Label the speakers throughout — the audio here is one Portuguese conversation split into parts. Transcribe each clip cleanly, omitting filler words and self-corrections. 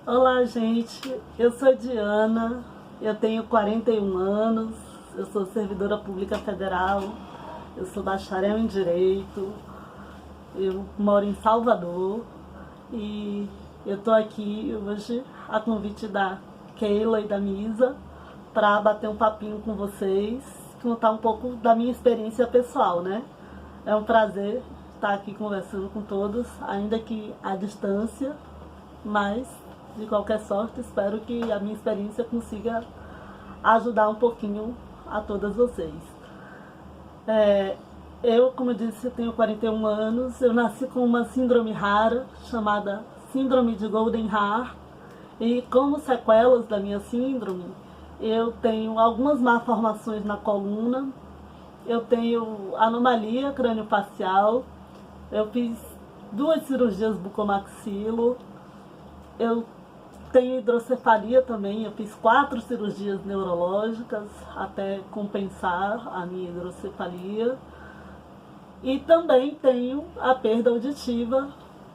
Speaker 1: Olá, gente. Eu sou Diana, eu tenho 41 anos, eu sou servidora pública federal, eu sou bacharel em Direito, eu moro em Salvador e eu tô aqui hoje a convite da Keila e da Misa para bater um papinho com vocês, contar um pouco da minha experiência pessoal, né? É um prazer estar aqui conversando com todos, ainda que à distância, mas de qualquer sorte espero que a minha experiência consiga ajudar um pouquinho a todas vocês. Eu, como eu disse, eu tenho 41 anos, eu nasci com uma síndrome rara chamada Síndrome de Golden Hair e como sequelas da minha síndrome eu tenho algumas malformações na coluna, eu tenho anomalia craniofacial, eu fiz 2 cirurgias bucomaxilo, eu tenho hidrocefalia também, eu fiz 4 cirurgias neurológicas até compensar a minha hidrocefalia. E também tenho a perda auditiva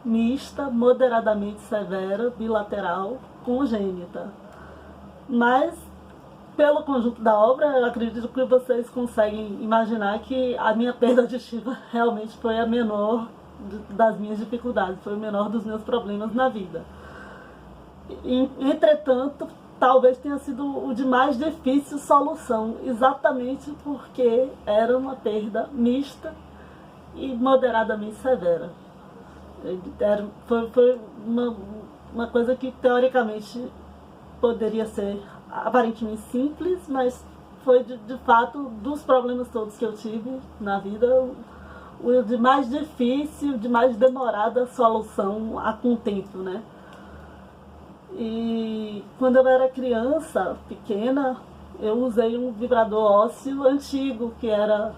Speaker 1: mista, moderadamente severa, bilateral, congênita. Mas, pelo conjunto da obra, eu acredito que vocês conseguem imaginar que a minha perda auditiva realmente foi a menor das minhas dificuldades, foi o menor dos meus problemas na vida. Entretanto, talvez tenha sido o de mais difícil solução, exatamente porque era uma perda mista e moderadamente severa. Foi uma coisa que teoricamente poderia ser aparentemente simples, mas foi de fato dos problemas todos que eu tive na vida o de mais difícil, de mais demorada solução a contento, né? E quando eu era criança, pequena, eu usei um vibrador ósseo antigo, que era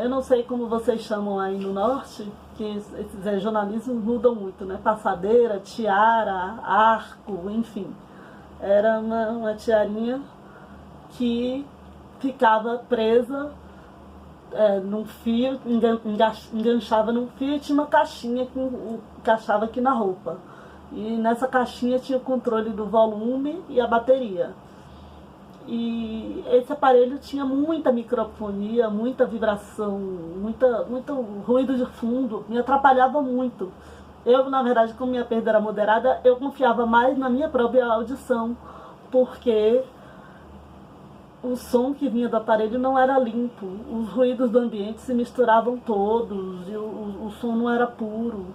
Speaker 1: eu não sei como vocês chamam aí no norte, que esses regionalismos mudam muito, né? Passadeira, tiara, arco, enfim. Era uma tiarinha que ficava presa num fio, enganchava num fio e tinha uma caixinha que encaixava aqui na roupa. E nessa caixinha tinha o controle do volume e a bateria. E esse aparelho tinha muita microfonia, muita vibração, muito ruído de fundo, me atrapalhava muito. Eu, na verdade, como minha perda era moderada, eu confiava mais na minha própria audição, porque o som que vinha do aparelho não era limpo, os ruídos do ambiente se misturavam todos, e o som não era puro.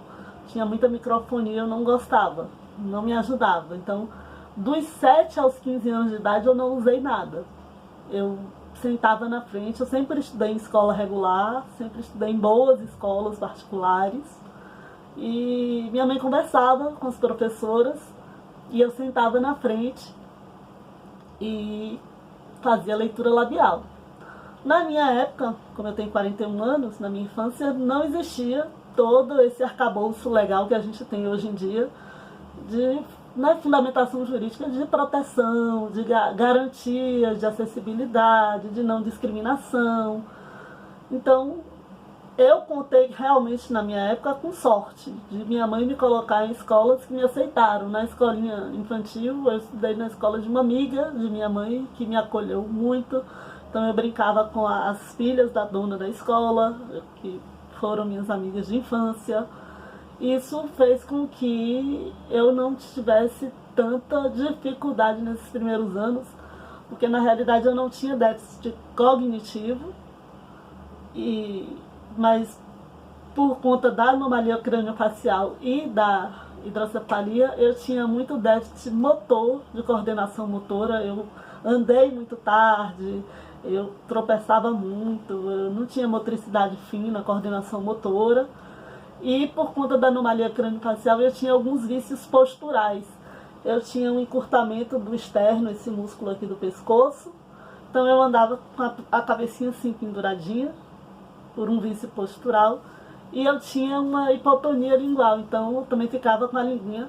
Speaker 1: Tinha muita microfonia, eu não gostava, não me ajudava. Então, dos 7 aos 15 anos de idade, eu não usei nada. Eu sentava na frente, eu sempre estudei em escola regular, sempre estudei em boas escolas particulares. E minha mãe conversava com as professoras e eu sentava na frente e fazia leitura labial. Na minha época, como eu tenho 41 anos, na minha infância, não existia todo esse arcabouço legal que a gente tem hoje em dia de fundamentação jurídica de proteção, de garantias de acessibilidade, de não discriminação. Então, eu contei realmente na minha época com sorte de minha mãe me colocar em escolas que me aceitaram. Na escolinha infantil, eu estudei na escola de uma amiga de minha mãe, que me acolheu muito. Então eu brincava com as filhas da dona da escola, que foram minhas amigas de infância. Isso fez com que eu não tivesse tanta dificuldade nesses primeiros anos, porque na realidade eu não tinha déficit cognitivo, mas por conta da anomalia craniofacial e da hidrocefalia, eu tinha muito déficit motor, de coordenação motora. Eu andei muito tarde, eu tropeçava muito, eu não tinha motricidade fina, coordenação motora. E por conta da anomalia craniofacial, eu tinha alguns vícios posturais. Eu tinha um encurtamento do externo, esse músculo aqui do pescoço. Então eu andava com a cabecinha assim penduradinha, por um vício postural. E eu tinha uma hipotonia lingual, então eu também ficava com a linguinha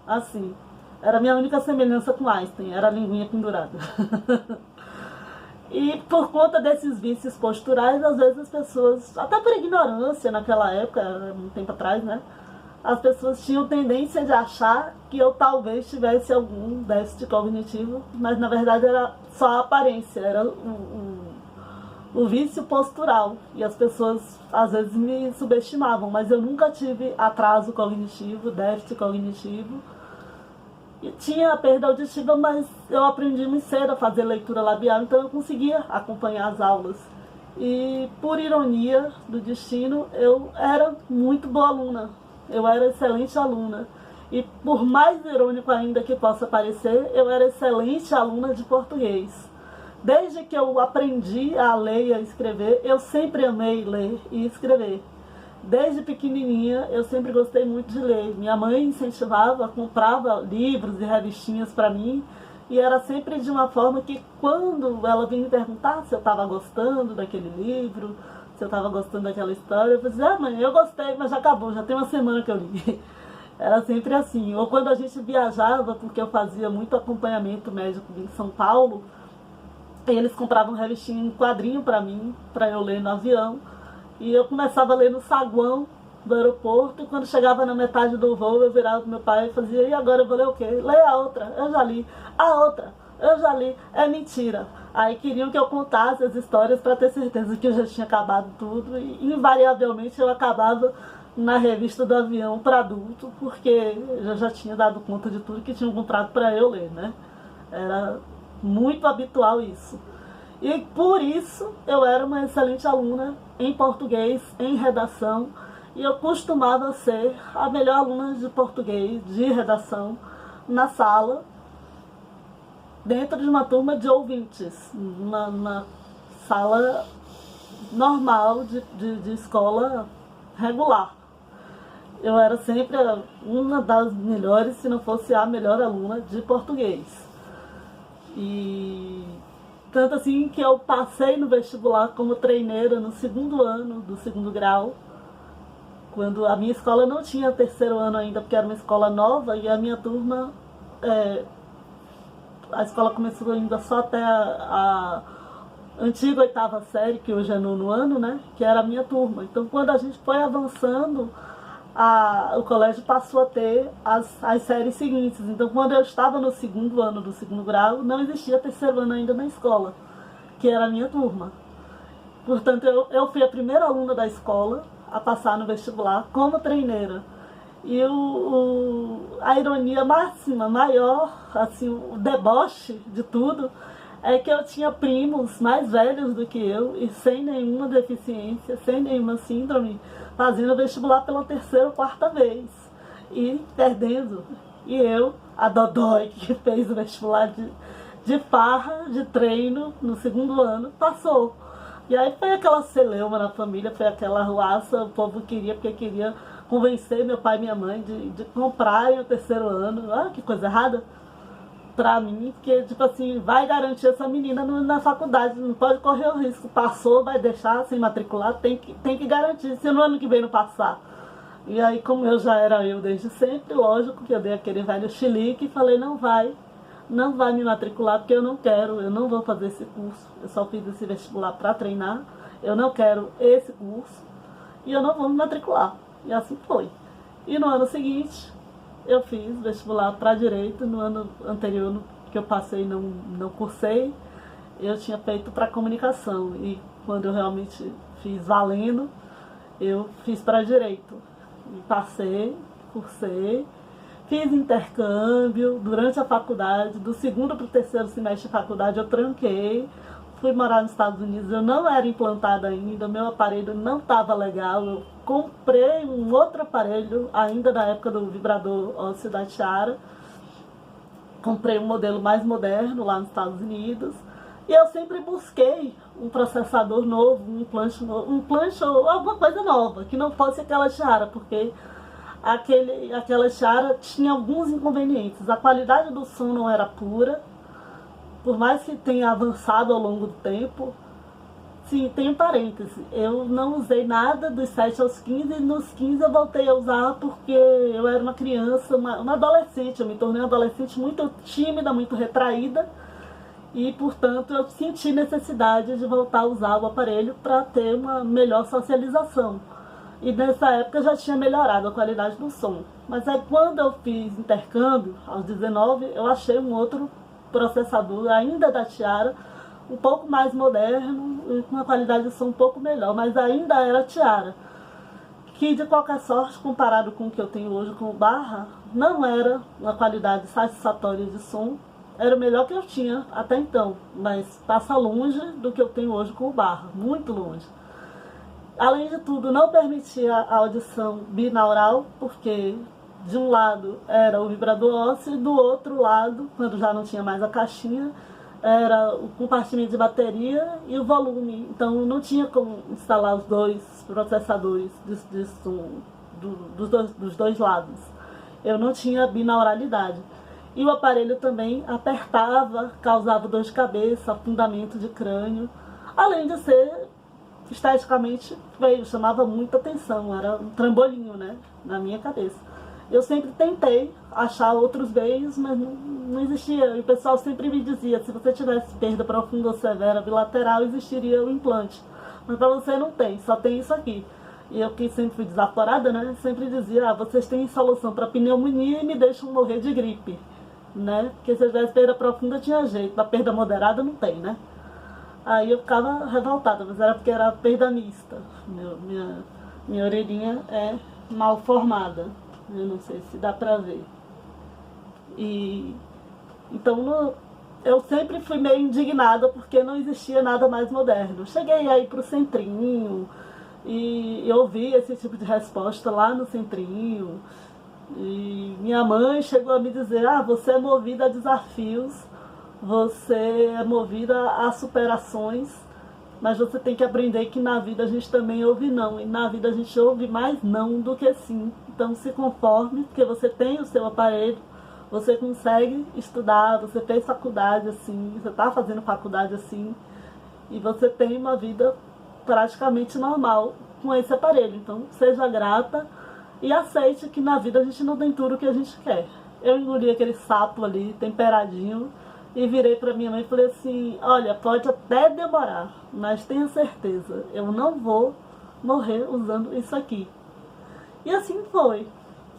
Speaker 1: assim. Era a minha única semelhança com Einstein, era a linguinha pendurada. E por conta desses vícios posturais, às vezes as pessoas, até por ignorância naquela época, um tempo atrás, né? as pessoas tinham tendência de achar que eu talvez tivesse algum déficit cognitivo, mas na verdade era só a aparência, era o vício postural. E as pessoas às vezes me subestimavam, mas eu nunca tive atraso cognitivo, déficit cognitivo. E tinha a perda auditiva, mas eu aprendi muito cedo a fazer leitura labial, então eu conseguia acompanhar as aulas. E por ironia do destino, eu era muito boa aluna, eu era excelente aluna. E por mais irônico ainda que possa parecer, eu era excelente aluna de português. Desde que eu aprendi a ler e a escrever, eu sempre amei ler e escrever. Desde pequenininha, eu sempre gostei muito de ler. Minha mãe incentivava, comprava livros e revistinhas para mim. E era sempre de uma forma que, quando ela vinha me perguntar se eu estava gostando daquele livro, se eu estava gostando daquela história, eu dizia, mãe, eu gostei, mas já acabou, já tem uma semana que eu li. Era sempre assim. Ou quando a gente viajava, porque eu fazia muito acompanhamento médico em São Paulo, eles compravam revistinha em quadrinho para mim, para eu ler no avião. E eu começava a ler no saguão do aeroporto, e quando chegava na metade do voo, eu virava pro meu pai e fazia, e agora eu vou ler o quê? Leia a outra, eu já li. A outra, eu já li. É mentira. Aí queriam que eu contasse as histórias para ter certeza que eu já tinha acabado tudo, e invariavelmente eu acabava na revista do avião para adulto, porque eu já tinha dado conta de tudo que tinham comprado para eu ler, né? Era muito habitual isso. E por isso eu era uma excelente aluna em português, em redação, e eu costumava ser a melhor aluna de português, de redação, na sala, dentro de uma turma de ouvintes, na sala normal de escola regular. Eu era sempre uma das melhores, se não fosse a melhor aluna de português. E tanto assim que eu passei no vestibular como treineira no segundo ano do segundo grau, quando a minha escola não tinha terceiro ano ainda, porque era uma escola nova, e a minha turma, a escola começou ainda só até a antiga oitava série, que hoje é nono ano, né, que era a minha turma. Então quando a gente foi avançando, o colégio passou a ter as séries seguintes. Então quando eu estava no segundo ano do segundo grau, não existia terceiro ano ainda na escola, que era a minha turma. Portanto, eu fui a primeira aluna da escola a passar no vestibular como treineira. E a ironia máxima, maior, assim, o deboche de tudo, é que eu tinha primos mais velhos do que eu e sem nenhuma deficiência, sem nenhuma síndrome, fazendo vestibular pela terceira ou quarta vez e perdendo. E eu, a Dodói, que fez o vestibular de farra, de treino, no segundo ano, passou. E aí foi aquela celeuma na família, foi aquela arruaça, o povo queria, porque queria convencer meu pai e minha mãe de comprarem o terceiro ano. Ah, que coisa errada pra mim, porque, tipo assim, vai garantir essa menina na faculdade, não pode correr o risco. Passou, vai deixar sem matricular, tem que garantir, se no ano que vem não passar. E aí, como eu já era eu desde sempre, lógico que eu dei aquele velho chilique e falei, não vai me matricular, porque eu não quero, eu não vou fazer esse curso, eu só fiz esse vestibular para treinar, eu não quero esse curso e eu não vou me matricular. E assim foi. E no ano seguinte, eu fiz vestibular para direito. No ano anterior que eu passei, não cursei, eu tinha feito para comunicação, e quando eu realmente fiz valendo, eu fiz para direito. E passei, cursei, fiz intercâmbio durante a faculdade, do segundo para o terceiro semestre de faculdade eu tranquei, fui morar nos Estados Unidos, eu não era implantada ainda, meu aparelho não estava legal, eu comprei um outro aparelho, ainda na época do vibrador ósseo da Tiara, comprei um modelo mais moderno lá nos Estados Unidos, e eu sempre busquei um processador novo, um implante ou alguma coisa nova, que não fosse aquela Tiara, porque aquela Tiara tinha alguns inconvenientes. A qualidade do som não era pura, por mais que tenha avançado ao longo do tempo. Sim, tem um parêntese, eu não usei nada dos 7 aos 15, e nos 15 eu voltei a usar porque eu era uma criança, uma adolescente, eu me tornei uma adolescente muito tímida, muito retraída, e portanto eu senti necessidade de voltar a usar o aparelho para ter uma melhor socialização. E nessa época já tinha melhorado a qualidade do som. Mas aí quando eu fiz intercâmbio, aos 19, eu achei um outro processador, ainda da Tiara, um pouco mais moderno e com uma qualidade de som um pouco melhor, mas ainda era Tiara. Que de qualquer sorte, comparado com o que eu tenho hoje com o Barra, não era uma qualidade satisfatória de som, era o melhor que eu tinha até então, mas passa longe do que eu tenho hoje com o Barra, muito longe. Além de tudo, não permitia a audição binaural, porque de um lado era o vibrador ósseo e do outro lado, quando já não tinha mais a caixinha, era o compartimento de bateria e o volume. Então não tinha como instalar os dois processadores de som dos dois lados. Eu não tinha binauralidade. E o aparelho também apertava, causava dor de cabeça, afundamento de crânio, além de ser esteticamente feio, chamava muita atenção, era um trambolinho, né, na minha cabeça. Eu sempre tentei achar outros meios, mas não existia. E o pessoal sempre me dizia, se você tivesse perda profunda ou severa bilateral, existiria o implante. Mas para você não tem, só tem isso aqui. E eu, que sempre fui desaforada, né, sempre dizia, vocês têm solução para pneumonia e me deixam morrer de gripe, né? Porque se eu tivesse perda profunda tinha jeito, para perda moderada não tem, né? Aí eu ficava revoltada, mas era porque era perda mista. Minha orelhinha é mal formada. Eu não sei se dá pra ver. E então eu sempre fui meio indignada porque não existia nada mais moderno. Cheguei aí pro Centrinho e eu ouvi esse tipo de resposta lá no Centrinho. E minha mãe chegou a me dizer, você é movida a desafios, você é movida a superações, mas você tem que aprender que na vida a gente também ouve não, e na vida a gente ouve mais não do que sim. Então se conforme, porque você tem o seu aparelho, você consegue estudar, você fez faculdade assim, você está fazendo faculdade assim, e você tem uma vida praticamente normal com esse aparelho. Então seja grata e aceite que na vida a gente não tem tudo o que a gente quer. Eu engoli aquele sapo ali, temperadinho, e virei para minha mãe e falei assim, olha, pode até demorar, mas tenha certeza, eu não vou morrer usando isso aqui. E assim foi.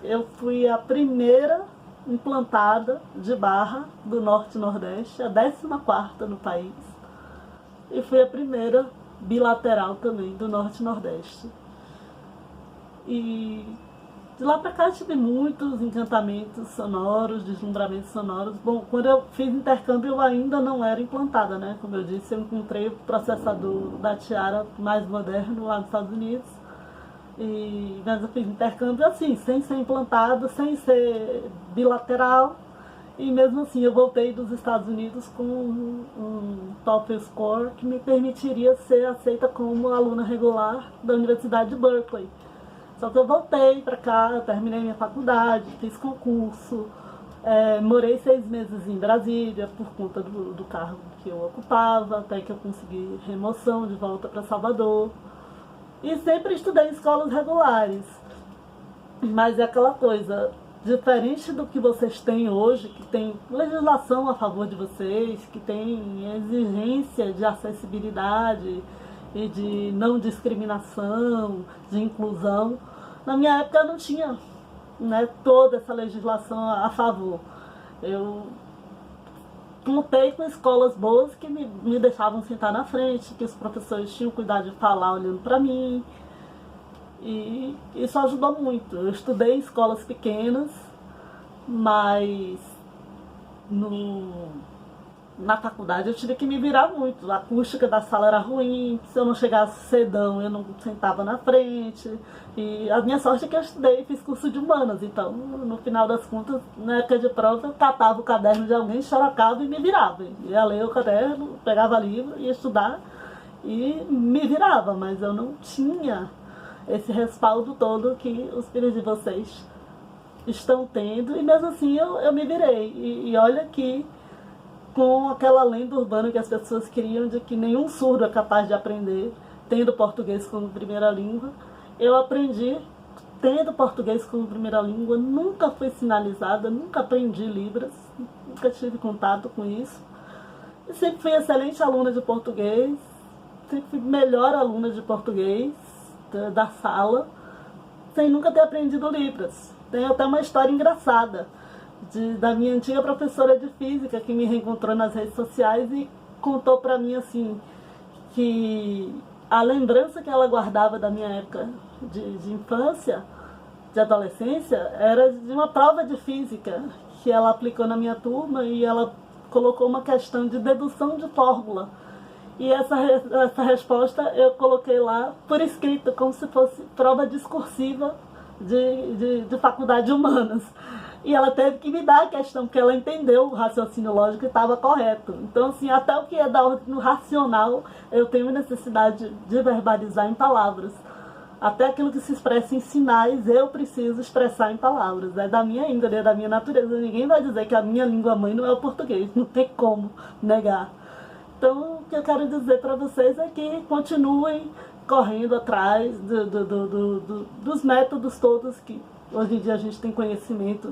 Speaker 1: Eu fui a primeira implantada de Barra do Norte e Nordeste, a 14ª no país. E fui a primeira bilateral também do Norte e Nordeste. E de lá pra cá eu tive muitos encantamentos sonoros, deslumbramentos sonoros. Bom, quando eu fiz intercâmbio eu ainda não era implantada, né? Como eu disse, eu encontrei o processador da Tiara mais moderno lá nos Estados Unidos. Mas eu fiz intercâmbio assim, sem ser implantado, sem ser bilateral. E mesmo assim eu voltei dos Estados Unidos com um TOEFL score que me permitiria ser aceita como aluna regular da Universidade de Berkeley. Só que eu voltei para cá, terminei minha faculdade, fiz concurso, morei 6 meses em Brasília por conta do cargo que eu ocupava, até que eu consegui remoção de volta para Salvador. E sempre estudei em escolas regulares. Mas é aquela coisa, diferente do que vocês têm hoje, que tem legislação a favor de vocês, que tem exigência de acessibilidade e de não discriminação, de inclusão. Na minha época não tinha, né, toda essa legislação a favor. Eu contei com escolas boas que me deixavam sentar na frente, que os professores tinham cuidado de falar olhando para mim. E isso ajudou muito. Eu estudei em escolas pequenas, mas na faculdade eu tive que me virar muito. A acústica da sala era ruim, se eu não chegasse cedão eu não sentava na frente. E a minha sorte é que eu estudei e fiz curso de humanas, então no final das contas, na época de prova, eu catava o caderno de alguém, xerocava e me virava. Ia ler o caderno, pegava livro, ia estudar e me virava, mas eu não tinha esse respaldo todo que os filhos de vocês estão tendo, e mesmo assim eu me virei. E olha que com aquela lenda urbana que as pessoas criam de que nenhum surdo é capaz de aprender tendo português como primeira língua, eu aprendi tendo português como primeira língua, nunca fui sinalizada, nunca aprendi Libras, nunca tive contato com isso. E sempre fui excelente aluna de português, sempre fui melhor aluna de português da sala, sem nunca ter aprendido Libras. Tem até uma história engraçada da minha antiga professora de física que me reencontrou nas redes sociais e contou pra mim assim que a lembrança que ela guardava da minha época de infância, de adolescência, era de uma prova de física que ela aplicou na minha turma e ela colocou uma questão de dedução de fórmula. E essa resposta eu coloquei lá por escrito, como se fosse prova discursiva de faculdade de humanas. E ela teve que me dar a questão, porque ela entendeu o raciocínio lógico e estava correto. Então, assim, até o que é da ordem racional, eu tenho necessidade de verbalizar em palavras. Até aquilo que se expressa em sinais, eu preciso expressar em palavras. É da minha índole, é da minha natureza. Ninguém vai dizer que a minha língua mãe não é o português. Não tem como negar. Então, o que eu quero dizer para vocês é que continuem correndo atrás dos métodos todos que hoje em dia a gente tem conhecimento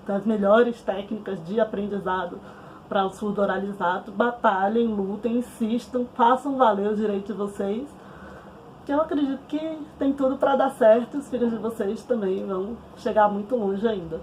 Speaker 1: das melhores técnicas de aprendizado para o surdo oralizado. Batalhem, lutem, insistam, façam valer o direito de vocês. Que eu acredito que tem tudo para dar certo. Os filhos de vocês também vão chegar muito longe ainda.